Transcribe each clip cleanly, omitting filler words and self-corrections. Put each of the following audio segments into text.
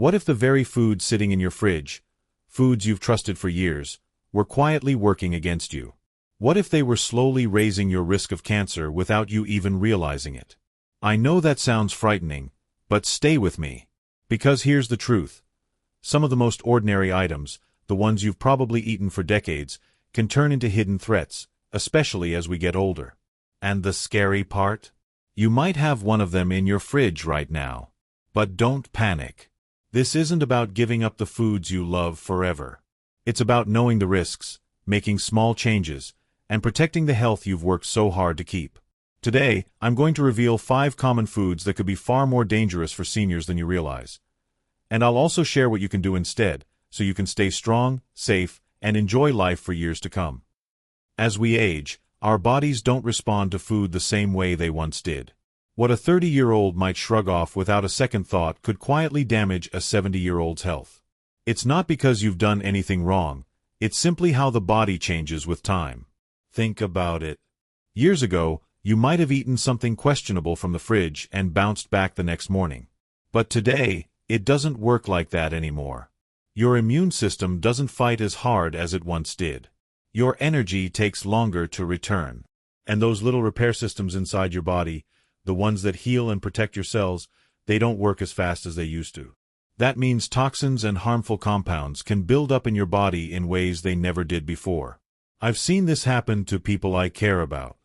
What if the very food sitting in your fridge, foods you've trusted for years, were quietly working against you? What if they were slowly raising your risk of cancer without you even realizing it? I know that sounds frightening, but stay with me. Because here's the truth. Some of the most ordinary items, the ones you've probably eaten for decades, can turn into hidden threats, especially as we get older. And the scary part? You might have one of them in your fridge right now. But don't panic. This isn't about giving up the foods you love forever. It's about knowing the risks, making small changes, and protecting the health you've worked so hard to keep. Today, I'm going to reveal 5 common foods that could be far more dangerous for seniors than you realize. And I'll also share what you can do instead, so you can stay strong, safe, and enjoy life for years to come. As we age, our bodies don't respond to food the same way they once did. What a 30-year-old might shrug off without a second thought could quietly damage a 70-year-old's health. It's not because you've done anything wrong, it's simply how the body changes with time. Think about it. Years ago, you might have eaten something questionable from the fridge and bounced back the next morning. But today, it doesn't work like that anymore. Your immune system doesn't fight as hard as it once did. Your energy takes longer to return. And those little repair systems inside your body, the ones that heal and protect your cells, they don't work as fast as they used to. That means toxins and harmful compounds can build up in your body in ways they never did before. I've seen this happen to people I care about.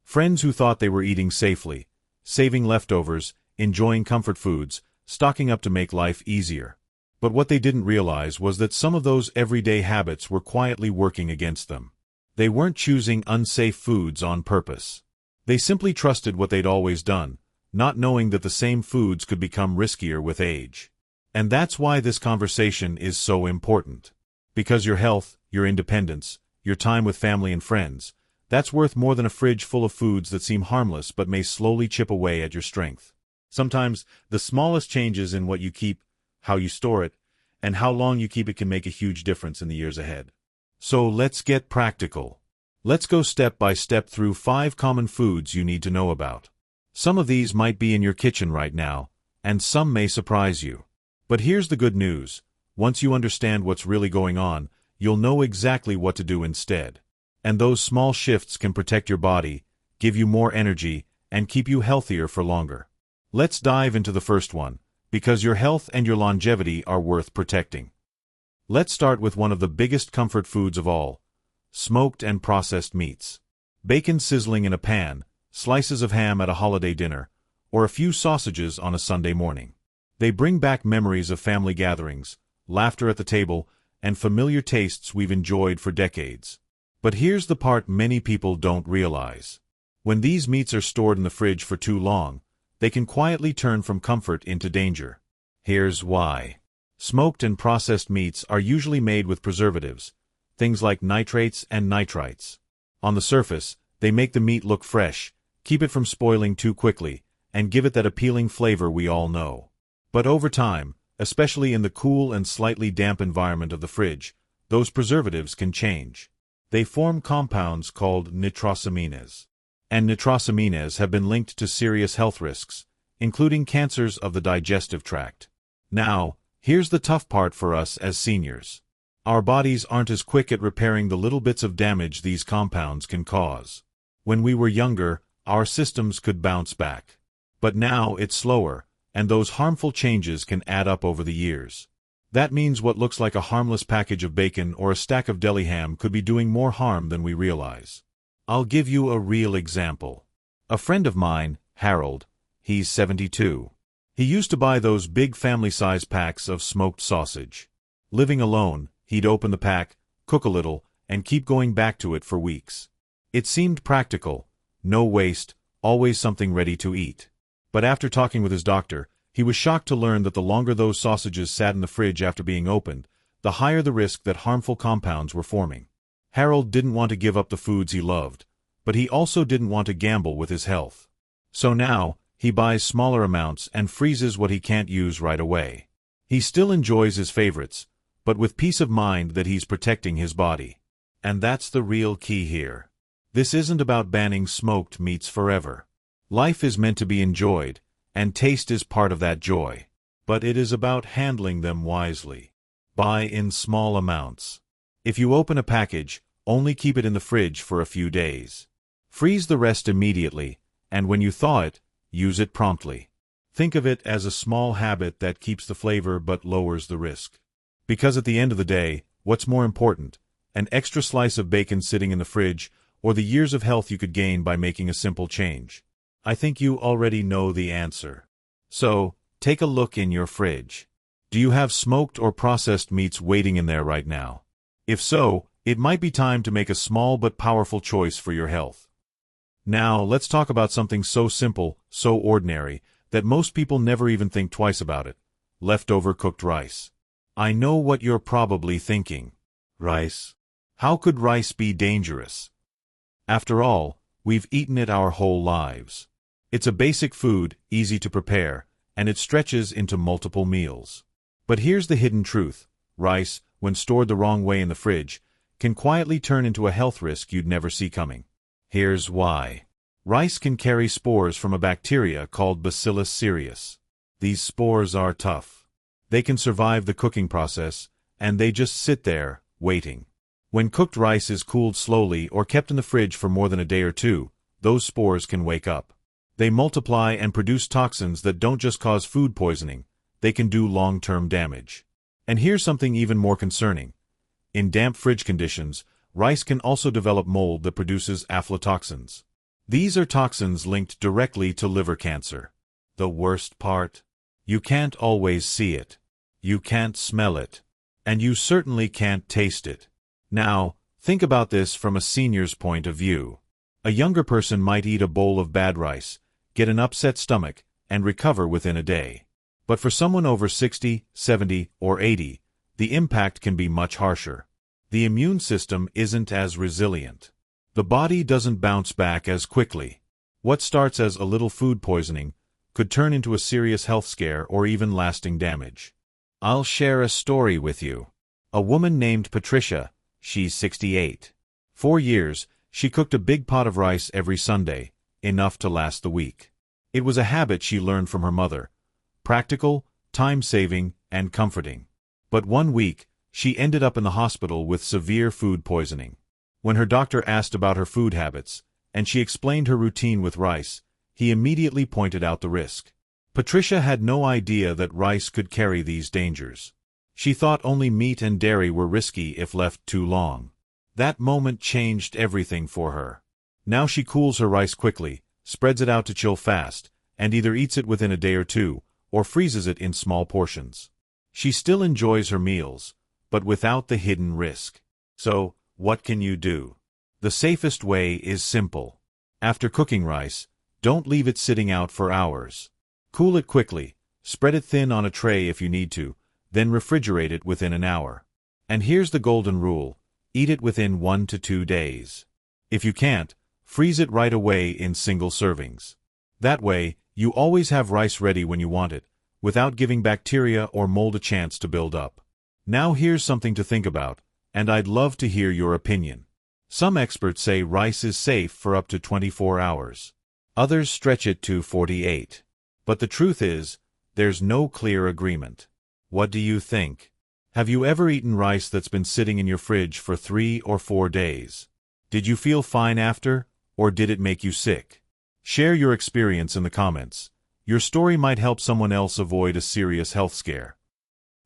Friends who thought they were eating safely, saving leftovers, enjoying comfort foods, stocking up to make life easier. But what they didn't realize was that some of those everyday habits were quietly working against them. They weren't choosing unsafe foods on purpose. They simply trusted what they'd always done, not knowing that the same foods could become riskier with age. And that's why this conversation is so important. Because your health, your independence, your time with family and friends, that's worth more than a fridge full of foods that seem harmless but may slowly chip away at your strength. Sometimes, the smallest changes in what you keep, how you store it, and how long you keep it can make a huge difference in the years ahead. So let's get practical. Let's go step by step through 5 common foods you need to know about. Some of these might be in your kitchen right now, and some may surprise you. But here's the good news. Once you understand what's really going on, you'll know exactly what to do instead. And those small shifts can protect your body, give you more energy, and keep you healthier for longer. Let's dive into the first one, because your health and your longevity are worth protecting. Let's start with one of the biggest comfort foods of all, smoked and processed meats. Bacon sizzling in a pan, slices of ham at a holiday dinner, or a few sausages on a Sunday morning. They bring back memories of family gatherings, laughter at the table, and familiar tastes we've enjoyed for decades. But here's the part many people don't realize. When these meats are stored in the fridge for too long, they can quietly turn from comfort into danger. Here's why. Smoked and processed meats are usually made with preservatives, things like nitrates and nitrites. On the surface, they make the meat look fresh, keep it from spoiling too quickly, and give it that appealing flavor we all know. But over time, especially in the cool and slightly damp environment of the fridge, those preservatives can change. They form compounds called nitrosamines. And nitrosamines have been linked to serious health risks, including cancers of the digestive tract. Now, here's the tough part for us as seniors. Our bodies aren't as quick at repairing the little bits of damage these compounds can cause. When we were younger, our systems could bounce back. But now it's slower, and those harmful changes can add up over the years. That means what looks like a harmless package of bacon or a stack of deli ham could be doing more harm than we realize. I'll give you a real example. A friend of mine, Harold, he's 72. He used to buy those big family-size packs of smoked sausage. Living alone, he'd open the pack, cook a little, and keep going back to it for weeks. It seemed practical, no waste, always something ready to eat. But after talking with his doctor, he was shocked to learn that the longer those sausages sat in the fridge after being opened, the higher the risk that harmful compounds were forming. Harold didn't want to give up the foods he loved, but he also didn't want to gamble with his health. So now, he buys smaller amounts and freezes what he can't use right away. He still enjoys his favorites, but with peace of mind that he's protecting his body. And that's the real key here. This isn't about banning smoked meats forever. Life is meant to be enjoyed, and taste is part of that joy. but it is about handling them wisely. Buy in small amounts. If you open a package, only keep it in the fridge for a few days. Freeze the rest immediately, and when you thaw it, use it promptly. Think of it as a small habit that keeps the flavor but lowers the risk. Because at the end of the day, what's more important, an extra slice of bacon sitting in the fridge, or the years of health you could gain by making a simple change? I think you already know the answer. So, take a look in your fridge. Do you have smoked or processed meats waiting in there right now? If so, it might be time to make a small but powerful choice for your health. Now, let's talk about something so simple, so ordinary, that most people never even think twice about it: leftover cooked rice. I know what you're probably thinking. Rice? How could rice be dangerous? After all, we've eaten it our whole lives. It's a basic food, easy to prepare, and it stretches into multiple meals. But here's the hidden truth: rice, when stored the wrong way in the fridge, can quietly turn into a health risk you'd never see coming. Here's why. Rice can carry spores from a bacteria called Bacillus cereus. These spores are tough. They can survive the cooking process, and they just sit there, waiting. When cooked rice is cooled slowly or kept in the fridge for more than a day or two, those spores can wake up. They multiply and produce toxins that don't just cause food poisoning, they can do long-term damage. And here's something even more concerning. In damp fridge conditions, rice can also develop mold that produces aflatoxins. These are toxins linked directly to liver cancer. The worst part? You can't always see it. You can't smell it. And you certainly can't taste it. Now, think about this from a senior's point of view. A younger person might eat a bowl of bad rice, get an upset stomach, and recover within a day. But for someone over 60, 70, or 80, the impact can be much harsher. The immune system isn't as resilient. The body doesn't bounce back as quickly. What starts as a little food poisoning could turn into a serious health scare or even lasting damage. I'll share a story with you. A woman named Patricia, she's 68. 4 years, she cooked a big pot of rice every Sunday, enough to last the week. It was a habit she learned from her mother. Practical, time-saving, and comforting. But one week, she ended up in the hospital with severe food poisoning. When her doctor asked about her food habits, and she explained her routine with rice, he immediately pointed out the risk. Patricia had no idea that rice could carry these dangers. She thought only meat and dairy were risky if left too long. That moment changed everything for her. Now she cools her rice quickly, spreads it out to chill fast, and either eats it within a day or two, or freezes it in small portions. She still enjoys her meals, but without the hidden risk. So, what can you do? The safest way is simple. After cooking rice, don't leave it sitting out for hours. Cool it quickly, spread it thin on a tray if you need to, then refrigerate it within an hour. And here's the golden rule: eat it within 1 to 2 days. If you can't, freeze it right away in single servings. That way, you always have rice ready when you want it, without giving bacteria or mold a chance to build up. Now here's something to think about, and I'd love to hear your opinion. Some experts say rice is safe for up to 24 hours. Others stretch it to 48. But the truth is, there's no clear agreement. What do you think? Have you ever eaten rice that's been sitting in your fridge for 3 or 4 days? Did you feel fine after, or did it make you sick? Share your experience in the comments. Your story might help someone else avoid a serious health scare.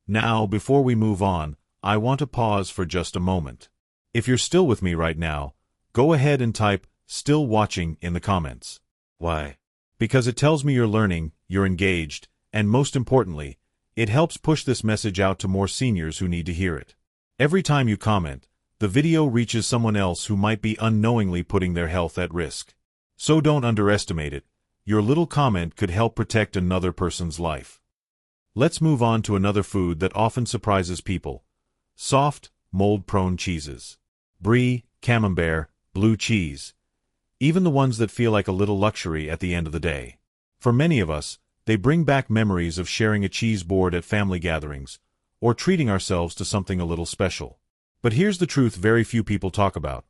Now, before we move on, I want to pause for just a moment. If you're still with me right now, go ahead and type "still watching" in the comments. Why? Because it tells me you're learning, you're engaged, and most importantly, it helps push this message out to more seniors who need to hear it. Every time you comment, the video reaches someone else who might be unknowingly putting their health at risk. So don't underestimate it. Your little comment could help protect another person's life. Let's move on to another food that often surprises people: soft, mold-prone cheeses. Brie, camembert, blue cheese. Even the ones that feel like a little luxury at the end of the day. For many of us, they bring back memories of sharing a cheese board at family gatherings, or treating ourselves to something a little special. But here's the truth very few people talk about.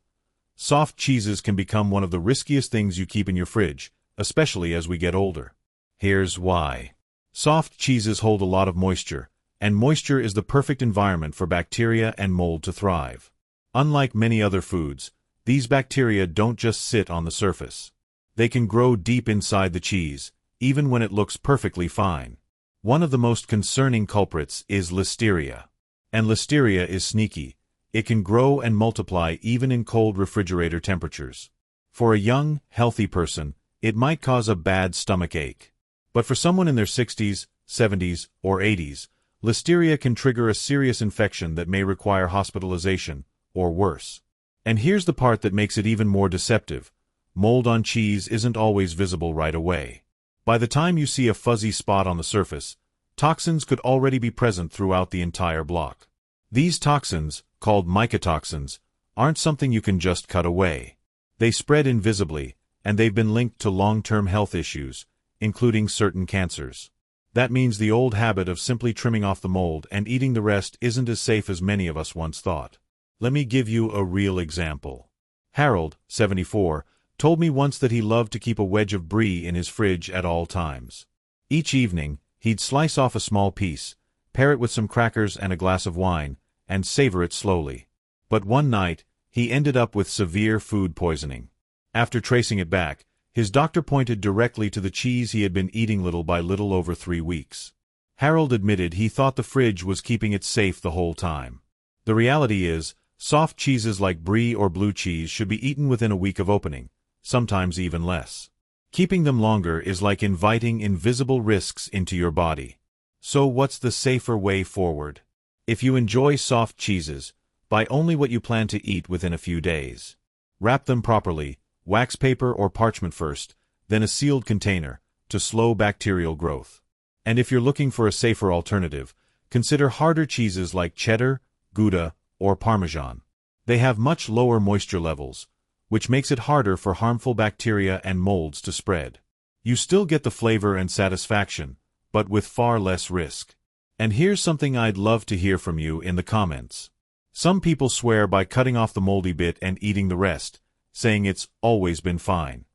Soft cheeses can become one of the riskiest things you keep in your fridge, especially as we get older. Here's why. Soft cheeses hold a lot of moisture, and moisture is the perfect environment for bacteria and mold to thrive. Unlike many other foods, these bacteria don't just sit on the surface. They can grow deep inside the cheese, even when it looks perfectly fine. One of the most concerning culprits is Listeria. And Listeria is sneaky. It can grow and multiply even in cold refrigerator temperatures. For a young, healthy person, it might cause a bad stomach ache. But for someone in their 60s, 70s, or 80s, Listeria can trigger a serious infection that may require hospitalization, or worse. And here's the part that makes it even more deceptive. Mold on cheese isn't always visible right away. By the time you see a fuzzy spot on the surface, toxins could already be present throughout the entire block. These toxins, called mycotoxins, aren't something you can just cut away. They spread invisibly, and they've been linked to long-term health issues, including certain cancers. That means the old habit of simply trimming off the mold and eating the rest isn't as safe as many of us once thought. Let me give you a real example. Harold, 74, told me once that he loved to keep a wedge of brie in his fridge at all times. Each evening, he'd slice off a small piece, pair it with some crackers and a glass of wine, and savor it slowly. But one night, he ended up with severe food poisoning. After tracing it back, his doctor pointed directly to the cheese he had been eating little by little over 3 weeks. Harold admitted he thought the fridge was keeping it safe the whole time. The reality is, soft cheeses like brie or blue cheese should be eaten within a week of opening, sometimes even less. Keeping them longer is like inviting invisible risks into your body. So what's the safer way forward? If you enjoy soft cheeses, buy only what you plan to eat within a few days. Wrap them properly, wax paper or parchment first, then a sealed container, to slow bacterial growth. And if you're looking for a safer alternative, consider harder cheeses like cheddar, Gouda, or Parmesan. They have much lower moisture levels, which makes it harder for harmful bacteria and molds to spread. You still get the flavor and satisfaction, but with far less risk. And here's something I'd love to hear from you in the comments. Some people swear by cutting off the moldy bit and eating the rest, saying it's always been fine.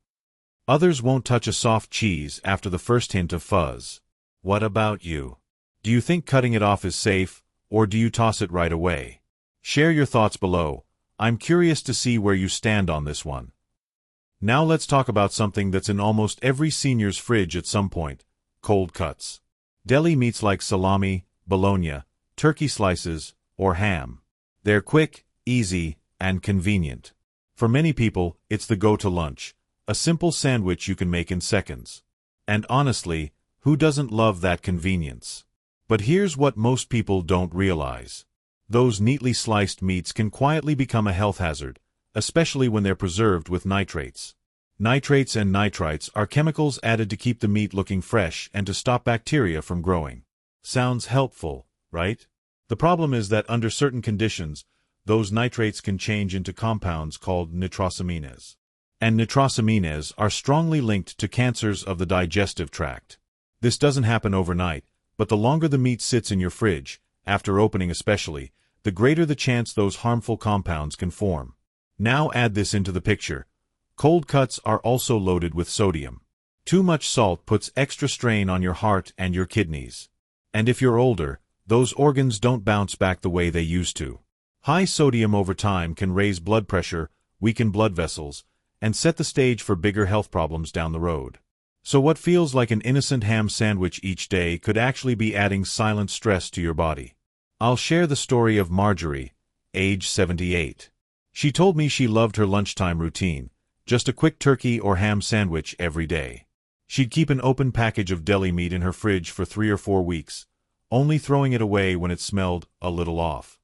Others won't touch a soft cheese after the first hint of fuzz. What about you? Do you think cutting it off is safe, or do you toss it right away? Share your thoughts below. I'm curious to see where you stand on this one. Now let's talk about something that's in almost every senior's fridge at some point: cold cuts. Deli meats like salami, bologna, turkey slices, or ham. They're quick, easy, and convenient. For many people, it's the go-to lunch, a simple sandwich you can make in seconds. And honestly, who doesn't love that convenience? But here's what most people don't realize. Those neatly sliced meats can quietly become a health hazard, especially when they're preserved with nitrates. Nitrates and nitrites are chemicals added to keep the meat looking fresh and to stop bacteria from growing. Sounds helpful, right? The problem is that under certain conditions, those nitrates can change into compounds called nitrosamines. And nitrosamines are strongly linked to cancers of the digestive tract. This doesn't happen overnight, but the longer the meat sits in your fridge, after opening especially, the greater the chance those harmful compounds can form. Now add this into the picture. Cold cuts are also loaded with sodium. Too much salt puts extra strain on your heart and your kidneys. And if you're older, those organs don't bounce back the way they used to. High sodium over time can raise blood pressure, weaken blood vessels, and set the stage for bigger health problems down the road. So what feels like an innocent ham sandwich each day could actually be adding silent stress to your body. I'll share the story of Marjorie, age 78. She told me she loved her lunchtime routine, just a quick turkey or ham sandwich every day. She'd keep an open package of deli meat in her fridge for 3 or 4 weeks, only throwing it away when it smelled a little off.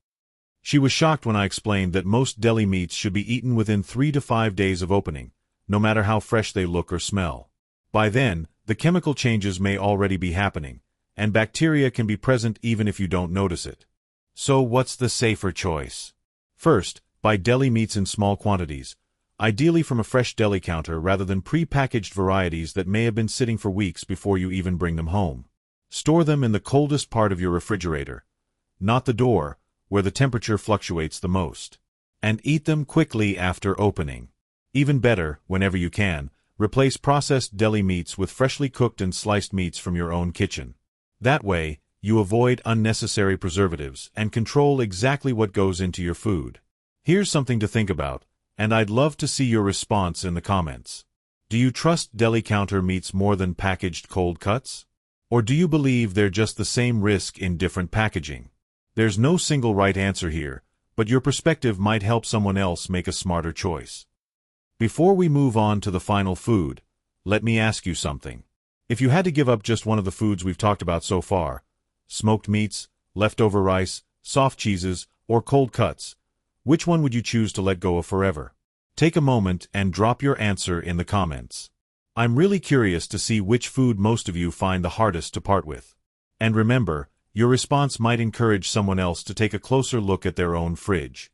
She was shocked when I explained that most deli meats should be eaten within 3 to 5 days of opening, no matter how fresh they look or smell. By then, the chemical changes may already be happening, and bacteria can be present even if you don't notice it. So what's the safer choice? First, buy deli meats in small quantities, ideally from a fresh deli counter rather than pre-packaged varieties that may have been sitting for weeks before you even bring them home. Store them in the coldest part of your refrigerator, not the door, where the temperature fluctuates the most. And eat them quickly after opening. Even better, whenever you can, replace processed deli meats with freshly cooked and sliced meats from your own kitchen. That way, you avoid unnecessary preservatives and control exactly what goes into your food. Here's something to think about, and I'd love to see your response in the comments. Do you trust deli counter meats more than packaged cold cuts? Or do you believe they're just the same risk in different packaging? There's no single right answer here, but your perspective might help someone else make a smarter choice. Before we move on to the final food, let me ask you something. If you had to give up just one of the foods we've talked about so far, smoked meats, leftover rice, soft cheeses, or cold cuts, which one would you choose to let go of forever? Take a moment and drop your answer in the comments. I'm really curious to see which food most of you find the hardest to part with. And remember, your response might encourage someone else to take a closer look at their own fridge.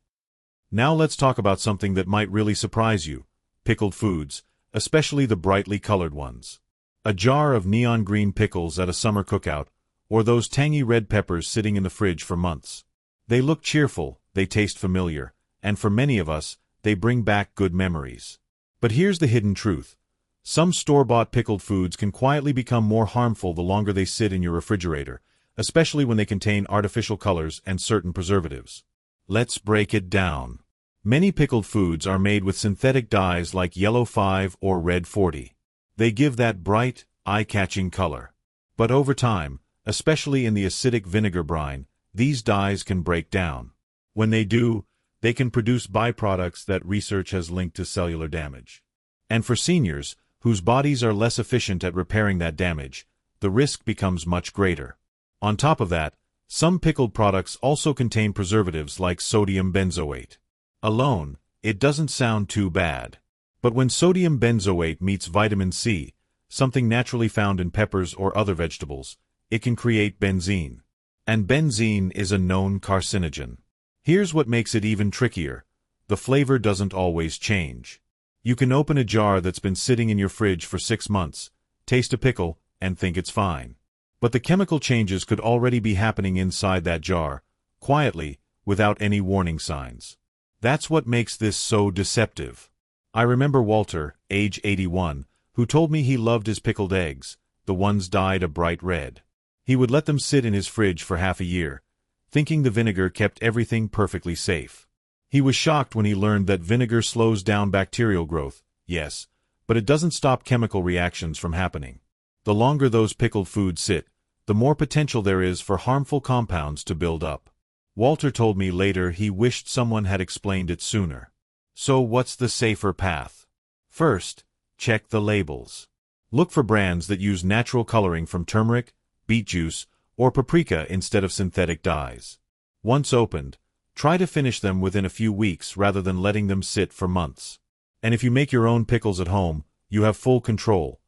Now let's talk about something that might really surprise you: pickled foods, especially the brightly colored ones. A jar of neon green pickles at a summer cookout, or those tangy red peppers sitting in the fridge for months. They look cheerful, they taste familiar, and for many of us, they bring back good memories. But here's the hidden truth. Some store-bought pickled foods can quietly become more harmful the longer they sit in your refrigerator, especially when they contain artificial colors and certain preservatives. Let's break it down. Many pickled foods are made with synthetic dyes like yellow 5 or red 40. They give that bright, eye-catching color. But over time, especially in the acidic vinegar brine, these dyes can break down. When they do, they can produce byproducts that research has linked to cellular damage. And for seniors, whose bodies are less efficient at repairing that damage, the risk becomes much greater. On top of that, some pickled products also contain preservatives like sodium benzoate. Alone, it doesn't sound too bad. But when sodium benzoate meets vitamin C, something naturally found in peppers or other vegetables, it can create benzene. And benzene is a known carcinogen. Here's what makes it even trickier. The flavor doesn't always change. You can open a jar that's been sitting in your fridge for 6 months, taste a pickle, and think it's fine. But the chemical changes could already be happening inside that jar, quietly, without any warning signs. That's what makes this so deceptive. I remember Walter, age 81, who told me he loved his pickled eggs, the ones dyed a bright red. He would let them sit in his fridge for half a year, thinking the vinegar kept everything perfectly safe. He was shocked when he learned that vinegar slows down bacterial growth, yes, but it doesn't stop chemical reactions from happening. The longer those pickled foods sit, the more potential there is for harmful compounds to build up. Walter told me later he wished someone had explained it sooner. So what's the safer path? First, check the labels. Look for brands that use natural coloring from turmeric, beet juice, or paprika instead of synthetic dyes. Once opened, try to finish them within a few weeks rather than letting them sit for months. And if you make your own pickles at home, you have full control.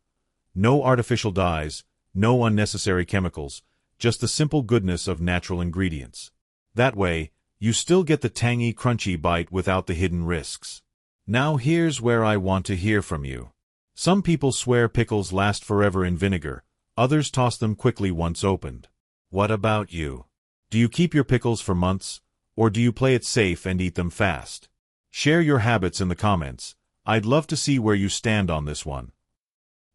No artificial dyes, no unnecessary chemicals, just the simple goodness of natural ingredients. That way, you still get the tangy, crunchy bite without the hidden risks. Now here's where I want to hear from you. Some people swear pickles last forever in vinegar, others toss them quickly once opened. What about you? Do you keep your pickles for months, or do you play it safe and eat them fast? Share your habits in the comments. I'd love to see where you stand on this one.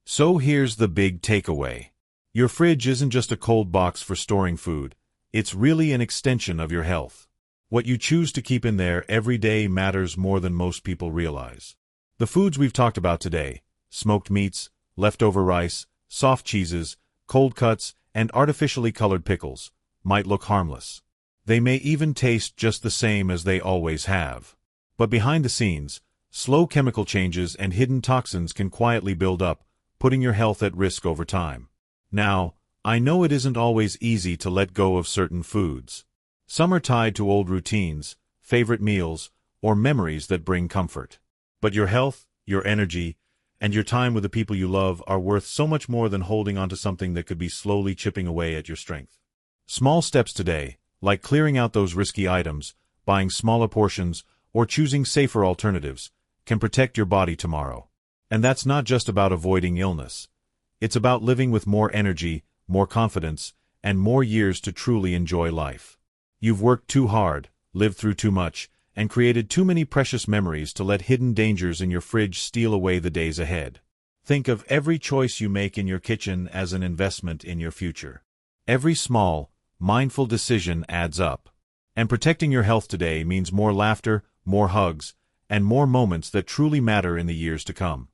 So here's the big takeaway. Your fridge isn't just a cold box for storing food, it's really an extension of your health. What you choose to keep in there every day matters more than most people realize. The foods we've talked about today, smoked meats, leftover rice, soft cheeses, cold cuts, and artificially colored pickles, might look harmless. They may even taste just the same as they always have. But behind the scenes, slow chemical changes and hidden toxins can quietly build up, putting your health at risk over time. Now, I know it isn't always easy to let go of certain foods. Some are tied to old routines, favorite meals, or memories that bring comfort. But your health, your energy, and your time with the people you love are worth so much more than holding onto something that could be slowly chipping away at your strength. Small steps today, like clearing out those risky items, buying smaller portions, or choosing safer alternatives, can protect your body tomorrow. And that's not just about avoiding illness. It's about living with more energy, more confidence, and more years to truly enjoy life. You've worked too hard, lived through too much, and created too many precious memories to let hidden dangers in your fridge steal away the days ahead. Think of every choice you make in your kitchen as an investment in your future. Every small, mindful decision adds up. And protecting your health today means more laughter, more hugs, and more moments that truly matter in the years to come.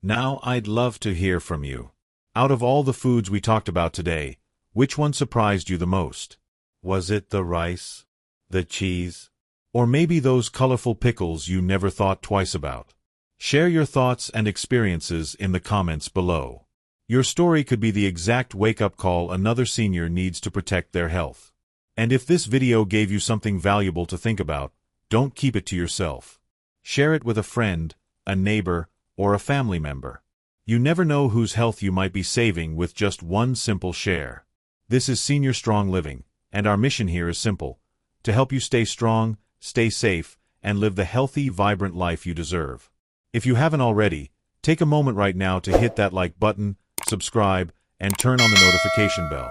Now I'd love to hear from you. Out of all the foods we talked about today, which one surprised you the most? Was it the rice? The cheese? Or maybe those colorful pickles you never thought twice about? Share your thoughts and experiences in the comments below. Your story could be the exact wake-up call another senior needs to protect their health. And if this video gave you something valuable to think about, don't keep it to yourself. Share it with a friend, a neighbor, or a family member. You never know whose health you might be saving with just one simple share. This is Senior Strong Living, and our mission here is simple: to help you stay strong, stay safe, and live the healthy, vibrant life you deserve. If you haven't already, take a moment right now to hit that like button, subscribe, and turn on the notification bell.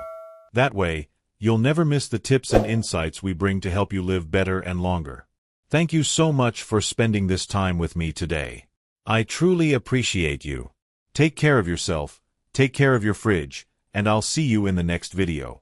That way, you'll never miss the tips and insights we bring to help you live better and longer. Thank you so much for spending this time with me today. I truly appreciate you. Take care of yourself, take care of your fridge, and I'll see you in the next video.